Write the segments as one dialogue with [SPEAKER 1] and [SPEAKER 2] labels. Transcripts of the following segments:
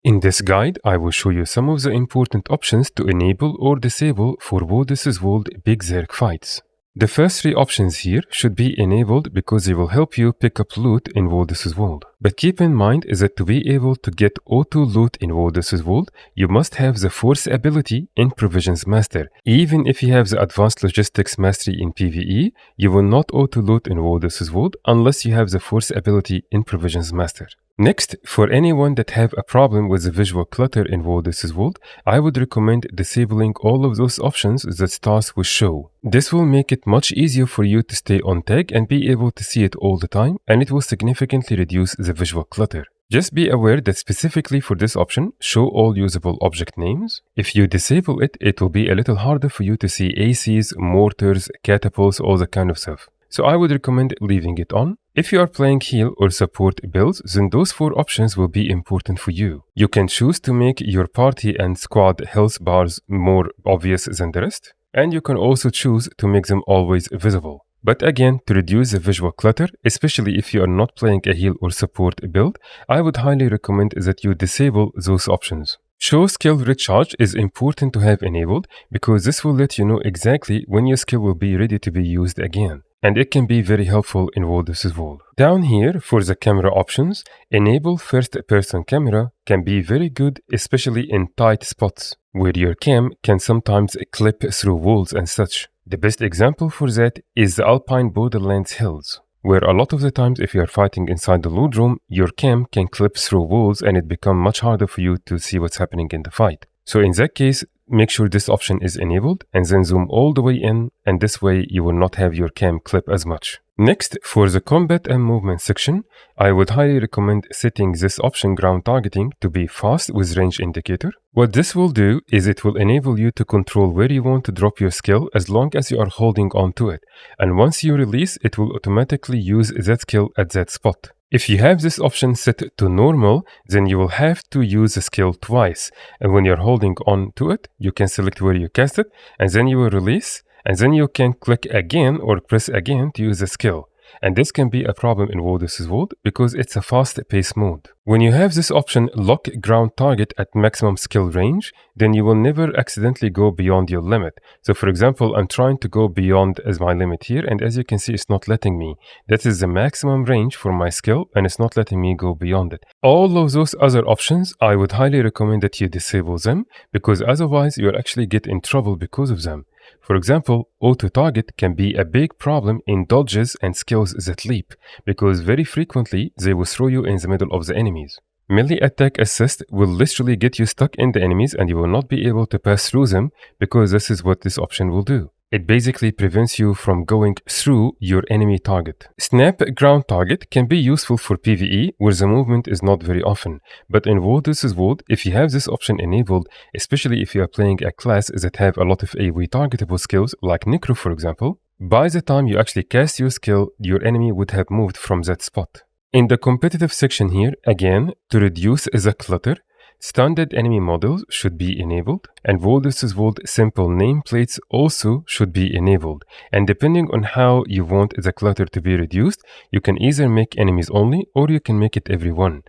[SPEAKER 1] In this guide, I will show you some of the important options to enable or disable for World vs. World Big Zerg fights. The first three options here should be enabled because they will help you pick up loot in World vs. World. But keep in mind is that to be able to get auto loot in World vs. World, you must have the Force ability in Provisions Master. Even if you have the Advanced Logistics Mastery in PvE, you will not auto loot in World vs. World unless you have the Force ability in Provisions Master. Next, for anyone that have a problem with the visual clutter in World vs. World, I would recommend disabling all of those options that starts with show. This will make it much easier for you to stay on tag and be able to see it all the time, and it will significantly reduce the visual clutter. Just be aware that specifically for this option, show all usable object names. If you disable it, it will be a little harder for you to see ACs, mortars, catapults, all that kind of stuff. So I would recommend leaving it on. If you are playing heal or support builds, then those four options will be important for you. You can choose to make your party and squad health bars more obvious than the rest, and you can also choose to make them always visible. But again, to reduce the visual clutter, especially if you are not playing a heal or support build, I would highly recommend that you disable those options. Show skill recharge is important to have enabled because this will let you know exactly when your skill will be ready to be used again. And it can be very helpful in World vs. World. Down here, for the camera options, enable first-person camera can be very good, especially in tight spots, where your cam can sometimes clip through walls and such. The best example for that is the Alpine Borderlands Hills, where a lot of the times if you are fighting inside the loot room, your cam can clip through walls and it becomes much harder for you to see what's happening in the fight. So in that case, make sure this option is enabled and then zoom all the way in, and this way you will not have your cam clip as much. Next, for the combat and movement section, I would highly recommend setting this option ground targeting to be fast with range indicator. What this will do is it will enable you to control where you want to drop your skill as long as you are holding on to it. And once you release, it will automatically use that skill at that spot. If you have this option set to normal, then you will have to use the skill twice. And when you're holding on to it, you can select where you cast it, and then you will release, and then you can click again or press again to use the skill. And this can be a problem in World vs. World because it's a fast-paced mode. When you have this option lock ground target at maximum skill range, then you will never accidentally go beyond your limit. So for example, I'm trying to go beyond as my limit here, and as you can see, it's not letting me. That is the maximum range for my skill, and it's not letting me go beyond it. All of those other options, I would highly recommend that you disable them, because otherwise you'll actually get in trouble because of them. For example, auto-target can be a big problem in dodges and skills that leap, because very frequently they will throw you in the middle of the enemies. Melee attack assist will literally get you stuck in the enemies and you will not be able to pass through them, because this is what this option will do. It basically prevents you from going through your enemy target. Snap ground target can be useful for PvE where the movement is not very often, but in World vs. World, if you have this option enabled, especially if you are playing a class that have a lot of AoE targetable skills like Necro for example, by the time you actually cast your skill, your enemy would have moved from that spot. In the competitive section here, again, to reduce the clutter, standard enemy models should be enabled, and World vs. World simple nameplates also should be enabled. And depending on how you want the clutter to be reduced, you can either make enemies only or you can make it everyone.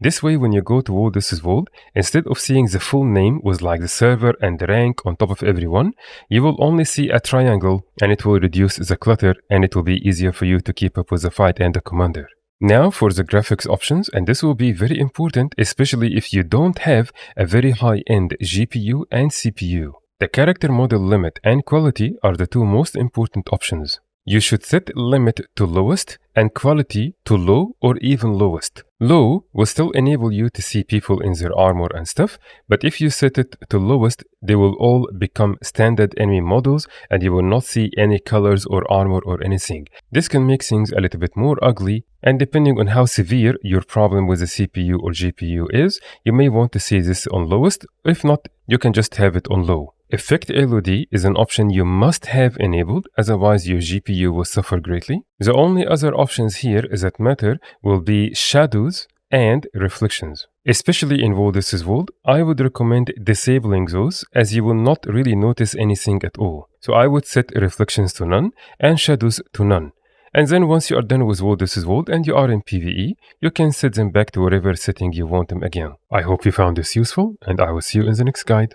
[SPEAKER 1] This way, when you go to World vs. World, instead of seeing the full name with like the server and the rank on top of everyone, you will only see a triangle, and it will reduce the clutter and it will be easier for you to keep up with the fight and the commander. Now for the graphics options, and this will be very important, especially if you don't have a very high-end GPU and CPU. The character model limit and quality are the two most important options. You should set limit to lowest and quality to low or even lowest. Low will still enable you to see people in their armor and stuff, but if you set it to lowest, they will all become standard enemy models and you will not see any colors or armor or anything. This can make things a little bit more ugly, and depending on how severe your problem with the CPU or GPU is, you may want to see this on lowest. If not, you can just have it on low. Effect LOD is an option you must have enabled, otherwise your GPU will suffer greatly. The only other options here that matter will be shadows and reflections. Especially in World vs. World, I would recommend disabling those as you will not really notice anything at all. So I would set reflections to none and shadows to none. And then once you are done with World vs. World and you are in PvE, you can set them back to whatever setting you want them again. I hope you found this useful, and I will see you in the next guide.